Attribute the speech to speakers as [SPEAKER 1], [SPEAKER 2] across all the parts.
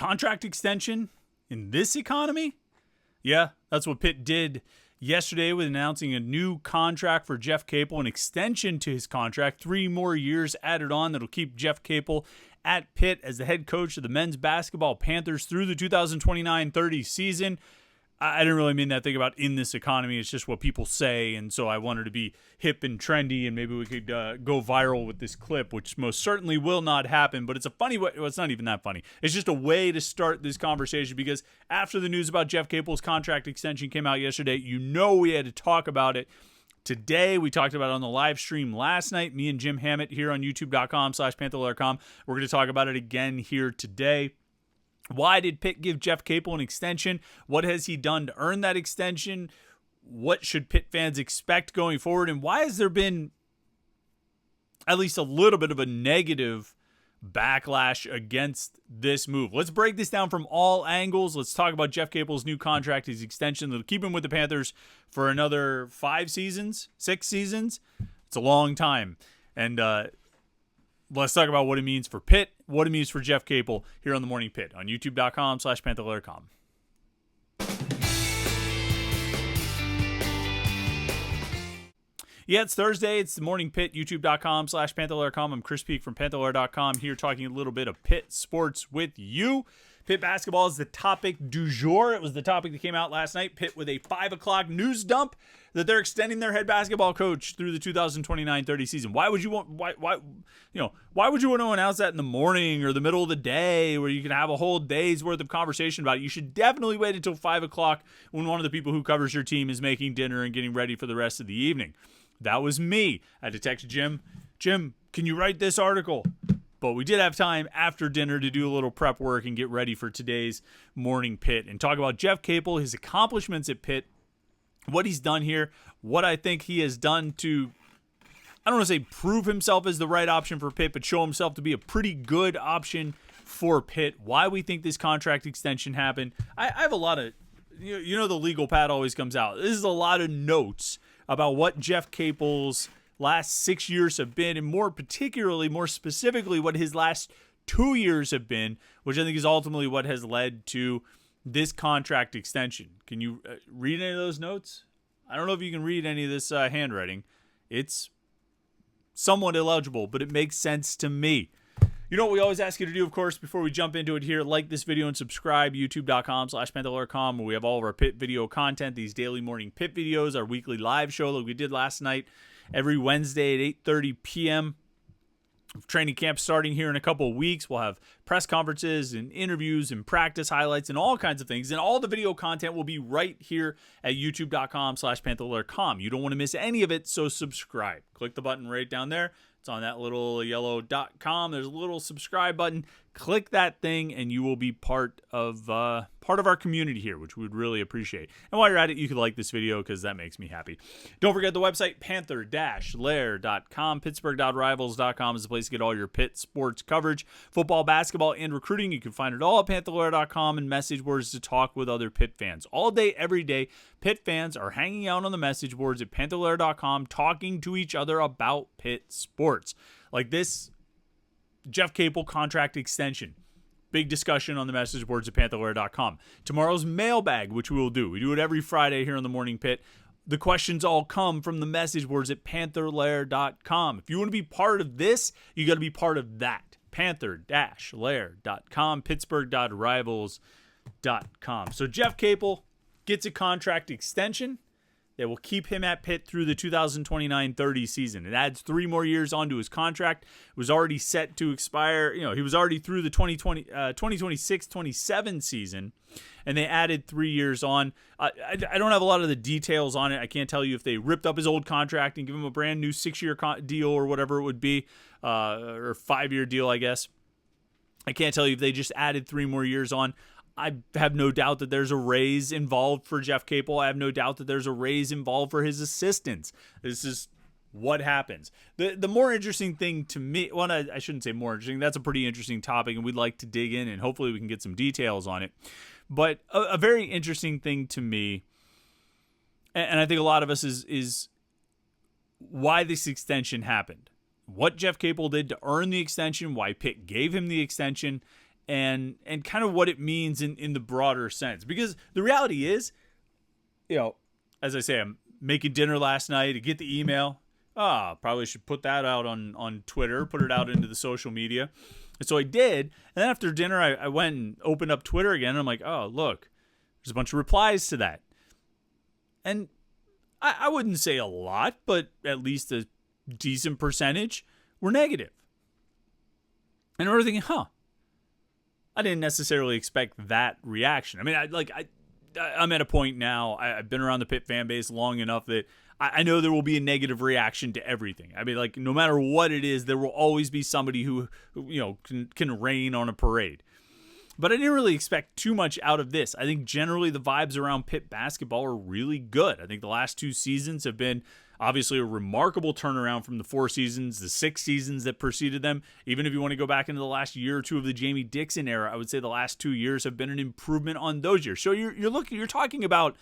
[SPEAKER 1] contract extension in this economy? Yeah, that's what Pitt did yesterday with announcing a new contract for Jeff Capel, an extension to his contract, 3 more years added on that'll keep Jeff Capel at Pitt as the head coach of the men's basketball Panthers through the 2029-30 season. I didn't really mean that thing about in this economy. It's just what people say, and so I wanted to be hip and trendy, and maybe we could go viral with this clip, which most certainly will not happen, but it's a funny way. Well, it's not even that funny. It's just a way to start this conversation, because after the news about Jeff Capel's contract extension came out yesterday, we had to talk about it today. We talked about it on the live stream last night, me and Jim Hammett here on youtube.com/Panther-Lair.com. We're going to talk about it again here today. Why did Pitt give Jeff Capel an extension? What has he done to earn that extension? What should Pitt fans expect going forward? And why has there been at least a little bit of a negative backlash against this move? Let's break this down from all angles. Let's talk about Jeff Capel's new contract, his extension that'll keep him with the Panthers for another 6 seasons. It's a long time. And let's talk about what it means for Pitt, what it means for Jeff Capel here on the Morning Pitt on youtube.com/Panther-Lair.com. Yeah, it's Thursday. It's the Morning Pitt, youtube.com/Panther-Lair.com. I'm Chris Peak from Panther-Lair.com here talking a little bit of Pitt sports with you. Pitt basketball is the topic du jour. It was the topic that came out last night. Pitt with a 5 o'clock news dump that they're extending their head basketball coach through the 2029-30 season. Why would you want to announce that in the morning or the middle of the day where you can have a whole day's worth of conversation about it? You should definitely wait until 5 o'clock when one of the people who covers your team is making dinner and getting ready for the rest of the evening. That was me. I had to text Jim, can you write this article? But we did have time after dinner to do a little prep work and get ready for today's Morning Pitt and talk about Jeff Capel, his accomplishments at Pitt, what he's done here, what I think he has done to, I don't want to say prove himself as the right option for Pitt, but show himself to be a pretty good option for Pitt, why we think this contract extension happened. I have a lot of, the legal pad always comes out. This is a lot of notes about what Jeff Capel's last 6 years have been, and more specifically, what his last 2 years have been, which I think is ultimately what has led to this contract extension. Can you read any of those notes? I don't know if you can read any of this handwriting. It's somewhat illegible, but it makes sense to me. You know what we always ask you to do, of course, before we jump into it here, like this video and subscribe, youtube.com/Panther-Lair.com, where we have all of our Pitt video content, these daily Morning Pitt videos, our weekly live show like we did last night, every Wednesday at 8:30 p.m. Training camp starting here in a couple of weeks. We'll have press conferences and interviews and practice highlights and all kinds of things. And all the video content will be right here at youtube.com/Panther-Lair.com. You don't want to miss any of it, so subscribe. Click the button right down there. It's on that little yellow .com. There's a little subscribe button. Click that thing, and you will be part of our community here, which we would really appreciate. And while you're at it, you could like this video because that makes me happy. Don't forget the website, Panther-Lair.com. Pittsburgh.rivals.com is the place to get all your Pitt sports coverage, football, basketball, and recruiting. You can find it all at Panther-Lair.com and message boards to talk with other Pitt fans. All day, every day, Pitt fans are hanging out on the message boards at Panther-Lair.com talking to each other about Pitt sports. Like this Jeff Capel contract extension. Big discussion on the message boards at Panther-Lair.com. Tomorrow's mailbag, which we will do. We do it every Friday here on the Morning Pitt. The questions all come from the message boards at Panther-Lair.com. If you want to be part of this, you got to be part of that. Panther-Lair.com, Pittsburgh.rivals.com. So Jeff Capel gets a contract extension that will keep him at Pitt through the 2029-30 season. It adds 3 more years onto his contract. It was already set to expire. He was already through the 2026-27 season, and they added 3 years on. I don't have a lot of the details on it. I can't tell you if they ripped up his old contract and give him a brand new 6-year deal or whatever it would be, or 5-year deal, I guess. I can't tell you if they just added 3 more years on. I have no doubt that there's a raise involved for Jeff Capel. I have no doubt that there's a raise involved for his assistants. This is what happens. The more interesting thing to me, well, I shouldn't say more interesting. That's a pretty interesting topic, and we'd like to dig in, and hopefully we can get some details on it. But a very interesting thing to me, and I think a lot of us is why this extension happened. What Jeff Capel did to earn the extension, why Pitt gave him the extension, and kind of what it means in the broader sense. Because the reality is, as I say, I'm making dinner last night to get the email. Probably should put that out on Twitter, put it out into the social media. And so I did. And then after dinner, I went and opened up Twitter again. And I'm like, oh, look, there's a bunch of replies to that. And I wouldn't say a lot, but at least a decent percentage were negative. And I was thinking, I didn't necessarily expect that reaction. I mean, I'm at a point now, I've been around the Pitt fan base long enough that I know there will be a negative reaction to everything. I mean, like, no matter what it is, there will always be somebody who can rain on a parade. But I didn't really expect too much out of this. I think generally the vibes around Pitt basketball are really good. I think the last 2 seasons have been obviously a remarkable turnaround from the 4 seasons, the 6 seasons that preceded them. Even if you want to go back into the last year or 2 of the Jamie Dixon era, I would say the last 2 years have been an improvement on those years. So you're talking about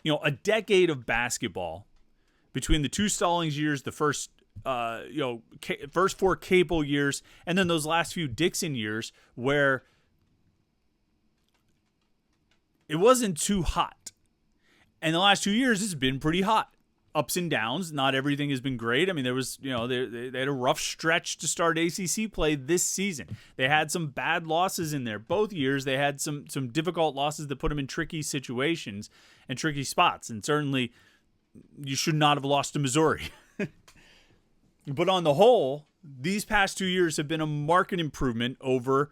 [SPEAKER 1] a decade of basketball between the 2 Stallings years, the first first 4 Capel years, and then those last few Dixon years where it wasn't too hot. And the last 2 years, it's been pretty hot. Ups and downs. Not everything has been great. I mean, there was, they had a rough stretch to start ACC play this season. They had some bad losses in there. Both years, they had some difficult losses that put them in tricky situations and tricky spots. And certainly, you should not have lost to Missouri. But on the whole, these past 2 years have been a marked improvement over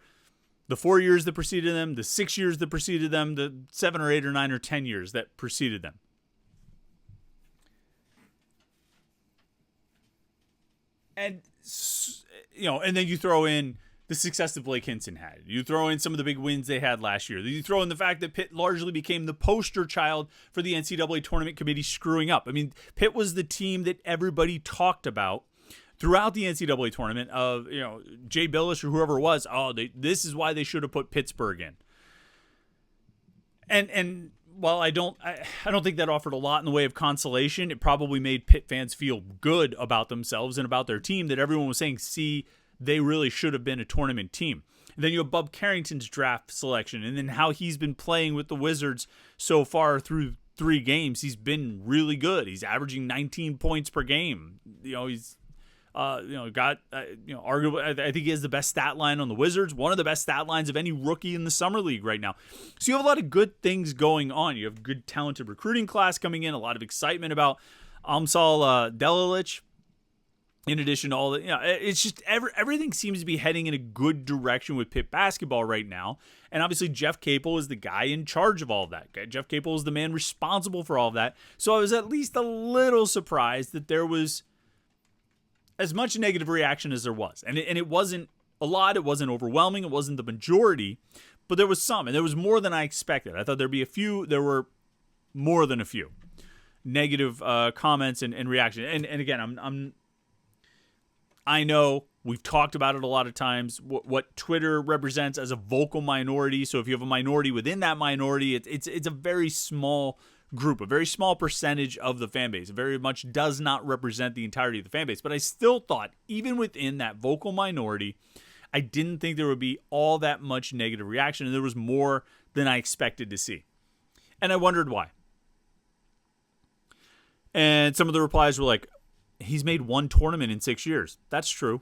[SPEAKER 1] the 4 years that preceded them, the 6 years that preceded them, the 7 or 8 or 9 or 10 years that preceded them. And, and then you throw in the success that Blake Hinson had. You throw in some of the big wins they had last year. You throw in the fact that Pitt largely became the poster child for the NCAA tournament committee screwing up. I mean, Pitt was the team that everybody talked about throughout the NCAA tournament of, Jay Billish or whoever it was. This is why they should have put Pittsburgh in. And while I don't think that offered a lot in the way of consolation, it probably made Pitt fans feel good about themselves and about their team that everyone was saying, see, they really should have been a tournament team. And then you have Bub Carrington's draft selection, and then how he's been playing with the Wizards so far through 3 games. He's been really good. He's averaging 19 points per game. He's arguably, I think he has the best stat line on the Wizards, one of the best stat lines of any rookie in the summer league right now. So you have a lot of good things going on. You have good, talented recruiting class coming in, a lot of excitement about Amsal Delilich. In addition to all that, it's just everything seems to be heading in a good direction with Pitt basketball right now. And obviously Jeff Capel is the guy in charge of all of that. Jeff Capel is the man responsible for all of that. So I was at least a little surprised that there was as much negative reaction as there was. And it wasn't a lot. It wasn't overwhelming. It wasn't the majority. But there was some. And there was more than I expected. I thought there'd be a few. There were more than a few negative comments and reaction. And again, I know we've talked about it a lot of times, what Twitter represents as a vocal minority. So if you have a minority within that minority, it's a very small group, a very small percentage of the fan base. It very much does not represent the entirety of the fan base. But I still thought, even within that vocal minority, I didn't think there would be all that much negative reaction. And there was more than I expected to see. And I wondered why. And some of the replies were like, he's made 1 tournament in 6 years. That's true.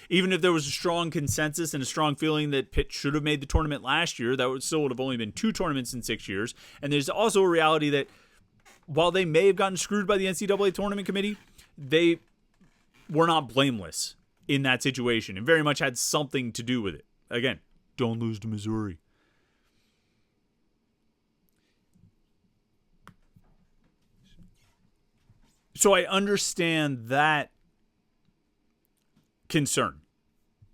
[SPEAKER 1] Even if there was a strong consensus and a strong feeling that Pitt should have made the tournament last year, that still would have only been 2 tournaments in 6 years. And there's also a reality that while they may have gotten screwed by the NCAA tournament committee, they were not blameless in that situation and very much had something to do with it. Again, don't lose to Missouri. So I understand that concern.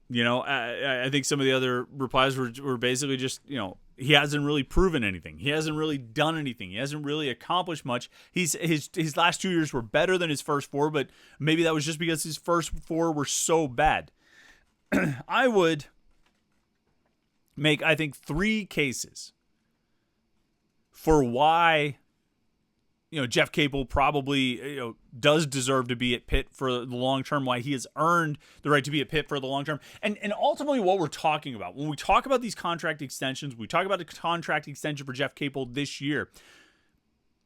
[SPEAKER 1] I think some of the other replies were basically just, he hasn't really proven anything. He hasn't really done anything. He hasn't really accomplished much. His last 2 years were better than his first 4, but maybe that was just because his first 4 were so bad. I would make, I think, 3 cases for why Jeff Capel probably does deserve to be at Pitt for the long term, why he has earned the right to be at Pitt for the long term. And ultimately what we're talking about, when we talk about these contract extensions, we talk about a contract extension for Jeff Capel this year.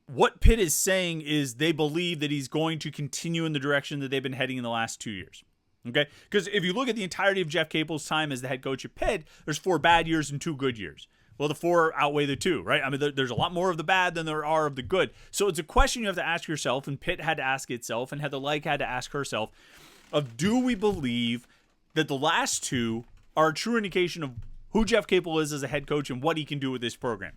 [SPEAKER 1] What Pitt is saying is they believe that he's going to continue in the direction that they've been heading in the last 2 years. Okay? Because if you look at the entirety of Jeff Capel's time as the head coach at Pitt, there's 4 bad years and 2 good years. Well, the 4 outweigh the 2, right? I mean, there's a lot more of the bad than there are of the good. So it's a question you have to ask yourself, and Pitt had to ask itself, and Heather Lyke had to ask herself, of do we believe that the last 2 are a true indication of who Jeff Capel is as a head coach and what he can do with this program?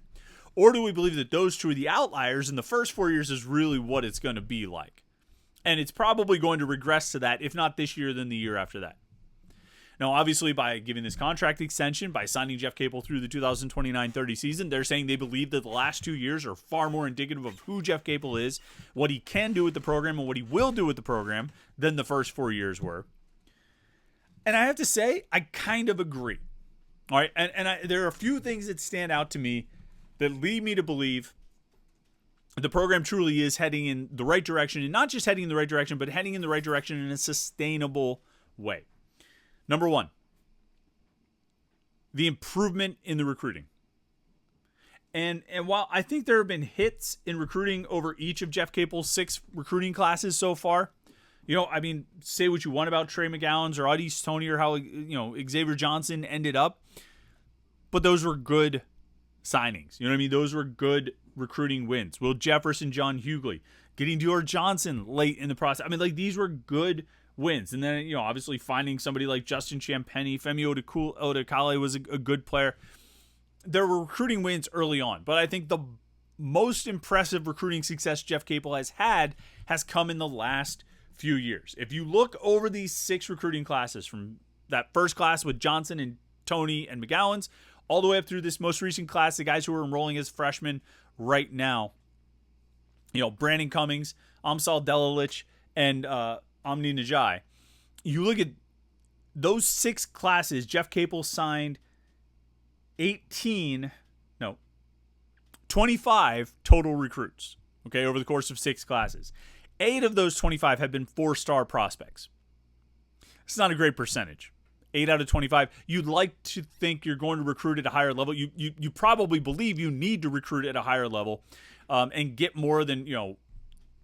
[SPEAKER 1] Or do we believe that those 2 are the outliers and the first 4 years is really what it's going to be like? And it's probably going to regress to that, if not this year, then the year after that. Now, obviously, by giving this contract extension, by signing Jeff Capel through the 2029-30 season, they're saying they believe that the last 2 years are far more indicative of who Jeff Capel is, what he can do with the program, and what he will do with the program than the first 4 years were. And I have to say, I kind of agree. All right, and there are a few things that stand out to me that lead me to believe the program truly is heading in the right direction, and not just heading in the right direction, but heading in the right direction in a sustainable way. Number 1, the improvement in the recruiting. And while I think there have been hits in recruiting over each of Jeff Capel's 6 recruiting classes so far, say what you want about Trey McGowan's or Audie Stoney or how, Xavier Johnson ended up, but those were good signings. You know what I mean? Those were good recruiting wins. Will Jefferson, John Hughley, getting Dior Johnson late in the process. These were good wins. And then, obviously finding somebody like Justin Champagnie, Femi Odekale was a good player. There were recruiting wins early on, but I think the most impressive recruiting success Jeff Capel has had has come in the last few years. If you look over these 6 recruiting classes, from that first class with Johnson and Tony and McGowan's, all the way up through this most recent class, the guys who are enrolling as freshmen right now, Brandon Cummings, Amsal Delilich, and Omni Najai. You look at those 6 classes, Jeff Capel signed 25 total recruits, okay, over the course of 6 classes. 8 of those 25 have been 4-star prospects. It's not a great percentage. 8 out of 25. You'd like to think you're going to recruit at a higher level. You probably believe you need to recruit at a higher level and get more than,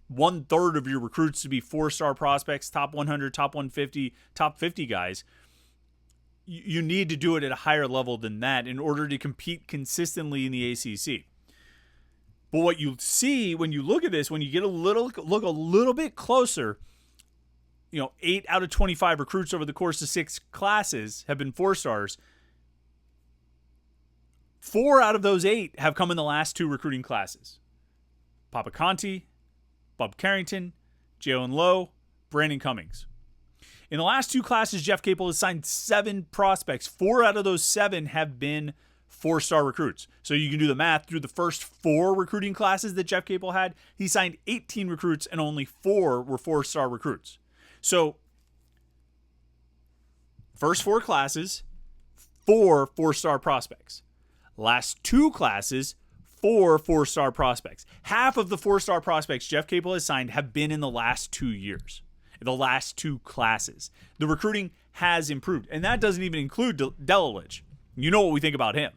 [SPEAKER 1] 1/3 of your recruits to be 4-star prospects, top 100, top 150, top 50 guys. You need to do it at a higher level than that in order to compete consistently in the ACC. But what you see when you look at this, when you get look a little bit closer, 8 out of 25 recruits over the course of 6 classes have been 4-stars. 4 out of those 8 have come in the last 2 recruiting classes. Papa Conti, Bob Carrington, Jalen Lowe, Brandon Cummings. In the last 2 classes, Jeff Capel has signed 7 prospects. 4 out of those 7 have been 4-star recruits. So you can do the math. Through the first 4 recruiting classes that Jeff Capel had, he signed 18 recruits and only 4 were 4-star recruits. So first 4 classes, 4 4-star prospects. Last 2 classes, 4 4-star prospects. Half of the 4-star prospects Jeff Capel has signed have been in the last 2 years, the last 2 classes. The recruiting has improved, and that doesn't even include Delilich. You know what we think about him,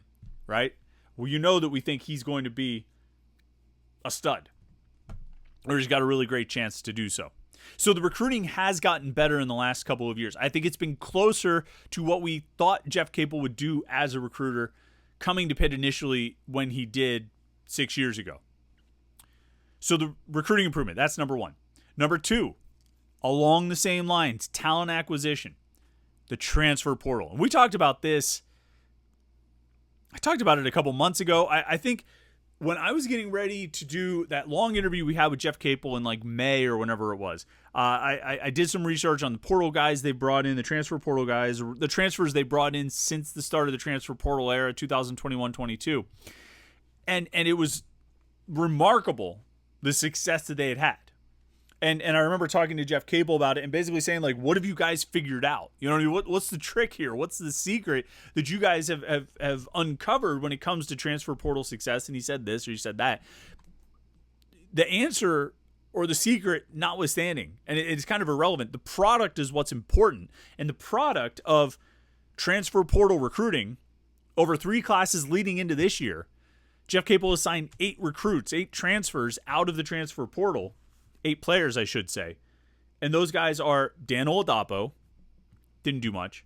[SPEAKER 1] right? Well, you know that we think he's going to be a stud, or he's got a really great chance to do so. So the recruiting has gotten better in the last couple of years. I think it's been closer to what we thought Jeff Capel would do as a recruiter coming to Pitt initially when he did 6 years ago. So the recruiting improvement, that's number 1. Number 2, along the same lines, talent acquisition, the transfer portal. And we talked about this. I talked about it a couple months ago. I think when I was getting ready to do that long interview we had with Jeff Capel in like May or whenever it was, I did some research on the portal guys they brought in, the transfer portal guys, the transfers they brought in since the start of the transfer portal era, 2021-22. And it was remarkable the success that they had had. And I remember talking to Jeff Capel about it and basically saying, like, what have you guys figured out? You know what I mean? What's the trick here? What's the secret that you guys have uncovered when it comes to transfer portal success? And he said this or he said that. the answer or the secret notwithstanding, and it's kind of irrelevant, the product is what's important. And the product of transfer portal recruiting over 3 classes leading into this year, Jeff Capel has signed 8 recruits, 8 transfers out of the transfer portal, 8 players, I should say. And those guys are Dan Oladapo, didn't do much.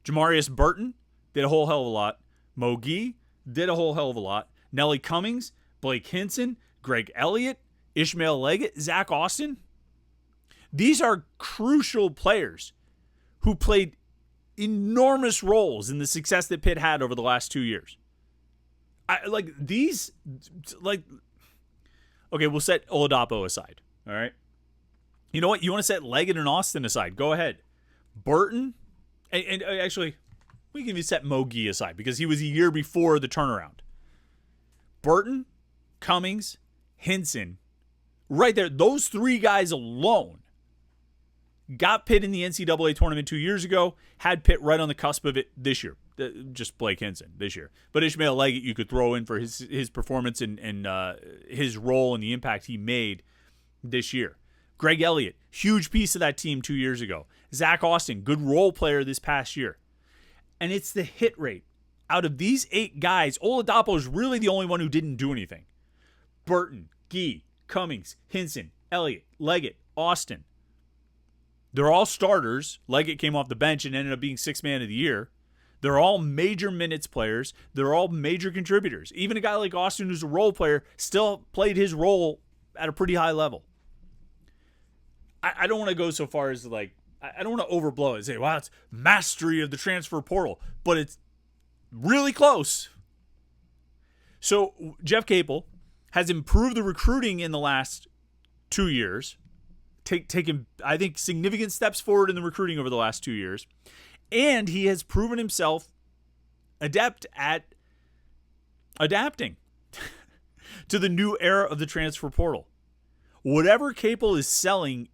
[SPEAKER 1] Jamarius Burton did a whole hell of a lot. Mo Gee did a whole hell of a lot. Nelly Cummings, Blake Hinson, Greg Elliott, Ishmael Leggett, Zach Austin. These are crucial players who played enormous roles in the success that Pitt had over the last 2 years. Okay, we'll set Oladapo aside, all right? You know what? You want to set Leggett and Austin aside. Go ahead. Burton, and actually, we can even set Mo Gee aside because he was a year before the turnaround. Burton, Cummings, Hinson, right there, those 3 guys alone got Pitt in the NCAA tournament 2 years ago, had Pitt right on the cusp of it this year. Just Blake Hinson this year. But Ishmael Leggett you could throw in for his performance and his role and the impact he made this year. Greg Elliott, huge piece of that team 2 years ago. Zach Austin, good role player this past year. And it's the hit rate. Out of these 8 guys, Oladapo is really the only one who didn't do anything. Burton, Gee, Cummings, Hinson, Elliott, Leggett, Austin. They're all starters. Leggett came off the bench and ended up being 6th man of the year. They're all major minutes players. They're all major contributors. Even a guy like Austin, who's a role player, still played his role at a pretty high level. I don't want to go so far as I don't want to overblow it and say, wow, it's mastery of the transfer portal. But it's really close. So Jeff Capel has improved the recruiting in the last 2 years. Taken, I think, significant steps forward in the recruiting over the last 2 years. And he has proven himself adept at adapting to the new era of the transfer portal. Whatever Capel is selling,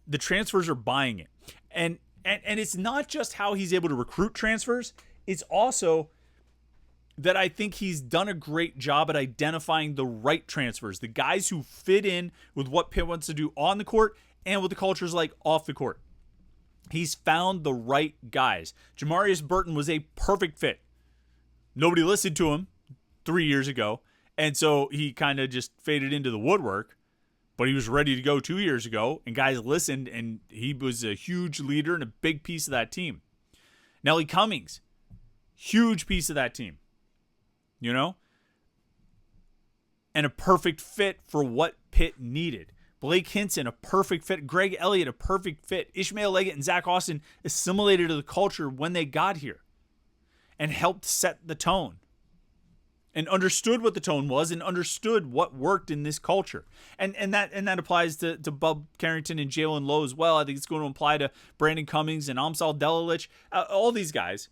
[SPEAKER 1] the transfers are buying it. And it's not just how he's able to recruit transfers. It's also that I think he's done a great job at identifying the right transfers, the guys who fit in with what Pitt wants to do on the court and what the culture is like off the court. He's found the right guys. Jamarius Burton was a perfect fit. Nobody listened to him 3 years ago, and so he kind of just faded into the woodwork. But he was ready to go 2 years ago, and guys listened, and he was a huge leader and a big piece of that team. Nelly Cummings, huge piece of that team. You know? And a perfect fit for what Pitt needed. Blake Hinson, a perfect fit. Greg Elliott, a perfect fit. Ishmael Leggett and Zach Austin assimilated to the culture when they got here and helped set the tone and understood what the tone was and understood what worked in this culture. And that applies to Bub Carrington and Jalen Lowe as well. I think it's going to apply to Brandon Cummings and Amsal Delilich. All these guys,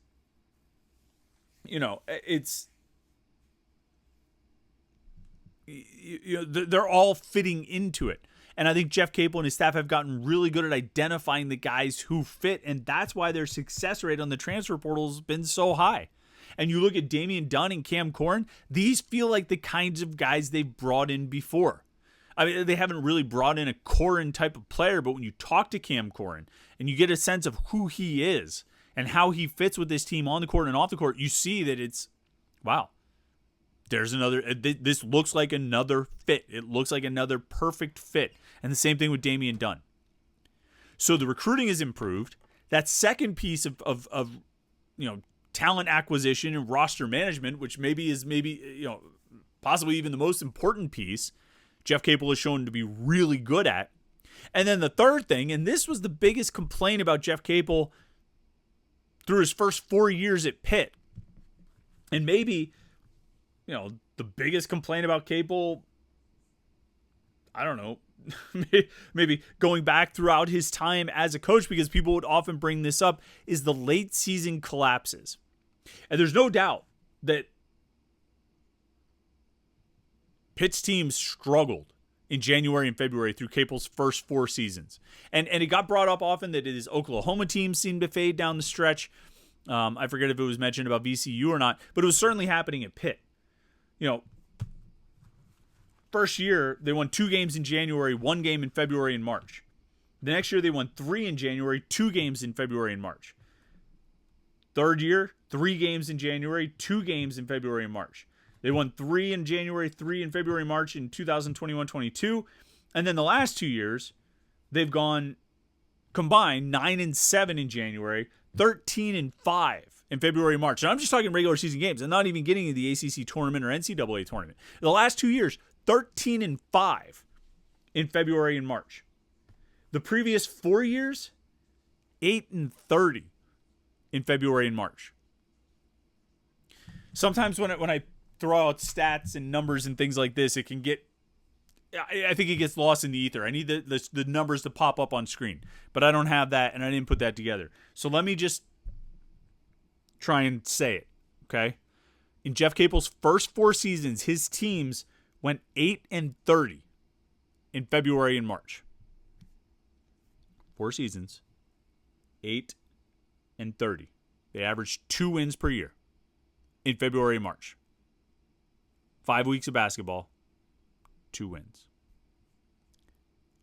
[SPEAKER 1] they're all fitting into it. And I think Jeff Capel and his staff have gotten really good at identifying the guys who fit, and that's why their success rate on the transfer portal has been so high. And you look at Damian Dunn and Cam Corrin, these feel like the kinds of guys they've brought in before. I mean, they haven't really brought in a Corrin type of player, but when you talk to Cam Corrin and you get a sense of who he is and how he fits with this team on the court and off the court, you see that it's, wow. There's another, this looks like another fit. It looks like another perfect fit. And the same thing with Damian Dunn. So the recruiting is improved. That second piece of talent acquisition and roster management, which is possibly even the most important piece, Jeff Capel has shown to be really good at. And then the third thing, and this was the biggest complaint about Jeff Capel through his first 4 years at Pitt, and maybe the biggest complaint about Capel, I don't know, maybe going back throughout his time as a coach, because people would often bring this up, is the late season collapses. And there's no doubt that Pitt's team struggled in January and February through Capel's first 4 seasons. And it got brought up often that his Oklahoma team seemed to fade down the stretch. I forget if it was mentioned about VCU or not, but it was certainly happening at Pitt. first year, they won 2 games in January, 1 game in February and March. The next year, they won 3 in January, 2 games in February and March. Third year, 3 games in January, 2 games in February and March. They won 3 in January, 3 in February, March in 2021-22. And then the last 2 years, they've gone combined 9-7 in January, 13-5 in February, March. And I'm just talking regular season games. I'm not even getting into the ACC tournament or NCAA tournament. The last 2 years, 13-5 in February and March. The previous 4 years, 8-30 in February and March. Sometimes when I throw out stats and numbers and things like this, it can get, I think it gets lost in the ether. I need the numbers to pop up on screen, but I don't have that, and I didn't put that together. So let me just try and say it, okay? In Jeff Capel's first 4 seasons, his teams went 8-30 in February and March. 4 seasons, 8-30. They averaged 2 wins per year in February and March. 5 weeks of basketball, 2 wins.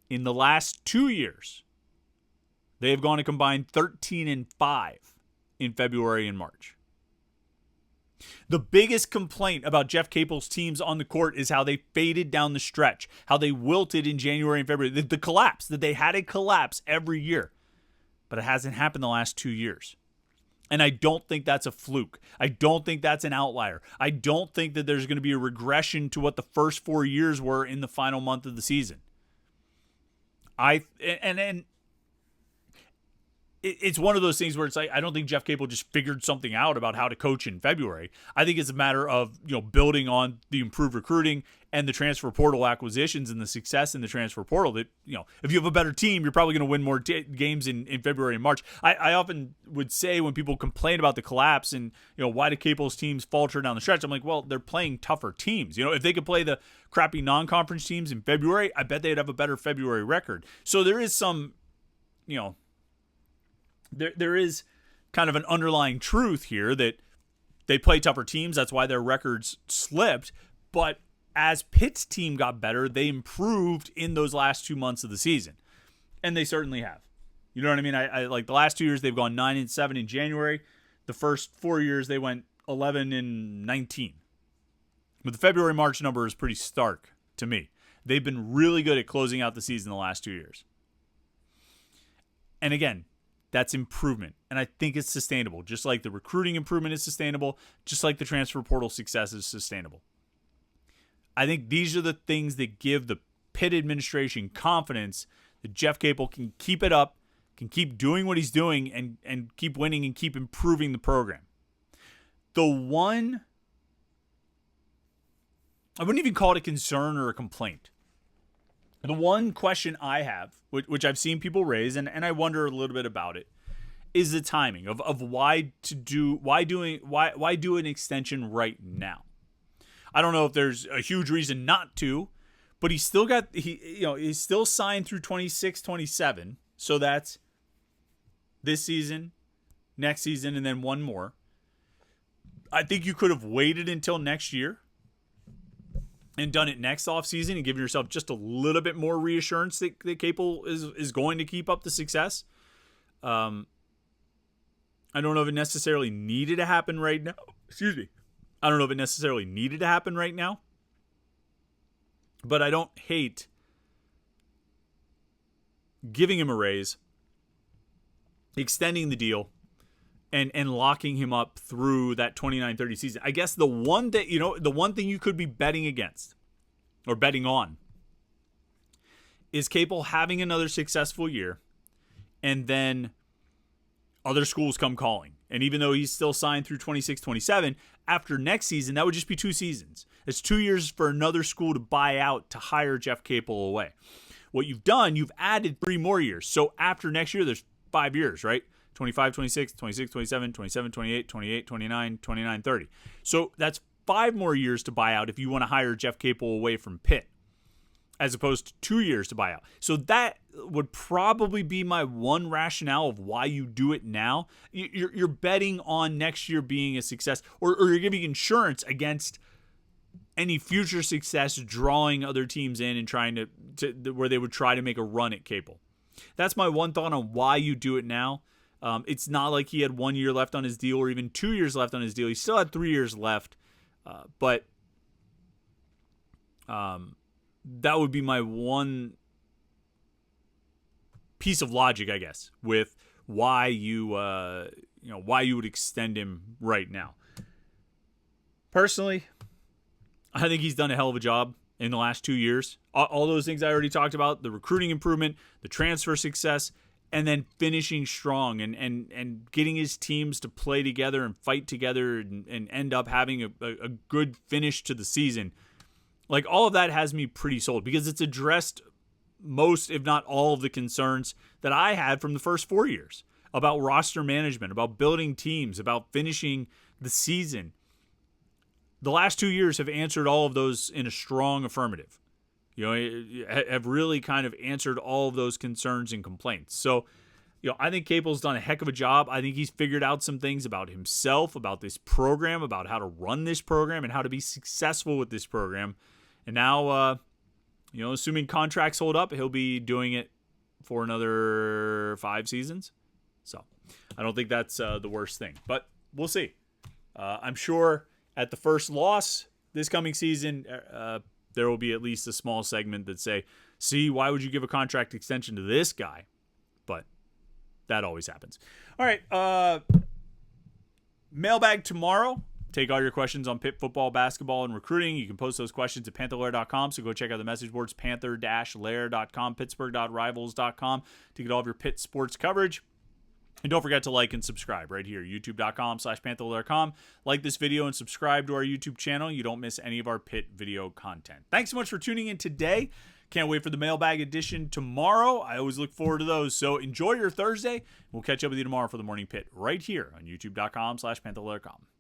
[SPEAKER 1] In the last 2 years, they have gone a combined 13-5 in February and March. The biggest complaint about Jeff Capel's teams on the court is how they faded down the stretch, how they wilted in January and February, the collapse, that they had a collapse every year. But it hasn't happened the last 2 years. And I don't think that's a fluke. I don't think that's an outlier. I don't think that there's going to be a regression to what the first 4 years were in the final month of the season. It's one of those things where it's like, I don't think Jeff Capel just figured something out about how to coach in February. I think it's a matter of, building on the improved recruiting and the transfer portal acquisitions and the success in the transfer portal that, if you have a better team, you're probably going to win more games in February and March. I often would say when people complain about the collapse and, why do Capel's teams falter down the stretch? I'm like, well, they're playing tougher teams. If they could play the crappy non-conference teams in February, I bet they'd have a better February record. So there is some, there is kind of an underlying truth here that they play tougher teams. That's why their records slipped. But as Pitt's team got better, they improved in those last 2 months of the season. And they certainly have. You know what I mean? I like the last 2 years, they've gone 9-7 in January. The first 4 years, they went 11-19. But the February-March number is pretty stark to me. They've been really good at closing out the season the last 2 years. And again, that's improvement. And I think it's sustainable. Just like the recruiting improvement is sustainable, just like the transfer portal success is sustainable. I think these are the things that give the Pitt administration confidence that Jeff Capel can keep it up, can keep doing what he's doing, and keep winning and keep improving the program. The one, I wouldn't even call it a concern or a complaint. The one question I have, which I've seen people raise, and I wonder a little bit about it, is the timing of why do an extension right now. I don't know if there's a huge reason not to, but he's still he's still signed through 26-27, so that's this season, next season, and then one more. I think you could have waited until next year and done it next offseason and given yourself just a little bit more reassurance that Capel is going to keep up the success. I don't know if it necessarily needed to happen right now. Excuse me. I don't know if it necessarily needed to happen right now. But I don't hate giving him a raise, extending the deal, and locking him up through that 29-30 season. I guess the one thing you could be betting against or betting on is Capel having another successful year and then other schools come calling. And even though he's still signed through 26-27, after next season, that would just be 2 seasons. It's 2 years for another school to buy out to hire Jeff Capel away. What you've done, you've added 3 more years. So after next year, there's 5 years, right? 25, 26, 26, 27, 27, 28, 28, 29, 29, 30. So that's 5 more years to buy out if you want to hire Jeff Capel away from Pitt, as opposed to 2 years to buy out. So that would probably be my one rationale of why you do it now. You're betting on next year being a success, or you're giving insurance against any future success drawing other teams in and trying to where they would try to make a run at Capel. That's my one thought on why you do it now. It's not like he had 1 year left on his deal or even 2 years left on his deal. He still had 3 years left. But that would be my one piece of logic, I guess, with why you would extend him right now. Personally, I think he's done a hell of a job in the last 2 years. All those things I already talked about, the recruiting improvement, the transfer success, and then finishing strong and getting his teams to play together and fight together and end up having a good finish to the season. Like, all of that has me pretty sold because it's addressed most, if not all, of the concerns that I had from the first 4 years about roster management, about building teams, about finishing the season. The last 2 years have answered all of those in a strong affirmative. Have really kind of answered all of those concerns and complaints. So, I think Capel's done a heck of a job. I think he's figured out some things about himself, about this program, about how to run this program, and how to be successful with this program. And now, assuming contracts hold up, he'll be doing it for another 5 seasons. So, I don't think that's the worst thing. But we'll see. I'm sure at the first loss this coming season, there will be at least a small segment that say, see, why would you give a contract extension to this guy? But that always happens. All right. Mailbag tomorrow. Take all your questions on Pitt football, basketball, and recruiting. You can post those questions at Panther-Lair.com. So go check out the message boards, Panther-Lair.com, Pittsburgh.rivals.com to get all of your Pitt sports coverage. And don't forget to like and subscribe right here, youtube.com/Panther-Lair.com. Like this video and subscribe to our YouTube channel. You don't miss any of our Pitt video content. Thanks so much for tuning in today. Can't wait for the mailbag edition tomorrow. I always look forward to those. So enjoy your Thursday. We'll catch up with you tomorrow for the Morning Pitt right here on youtube.com/Panther-Lair.com.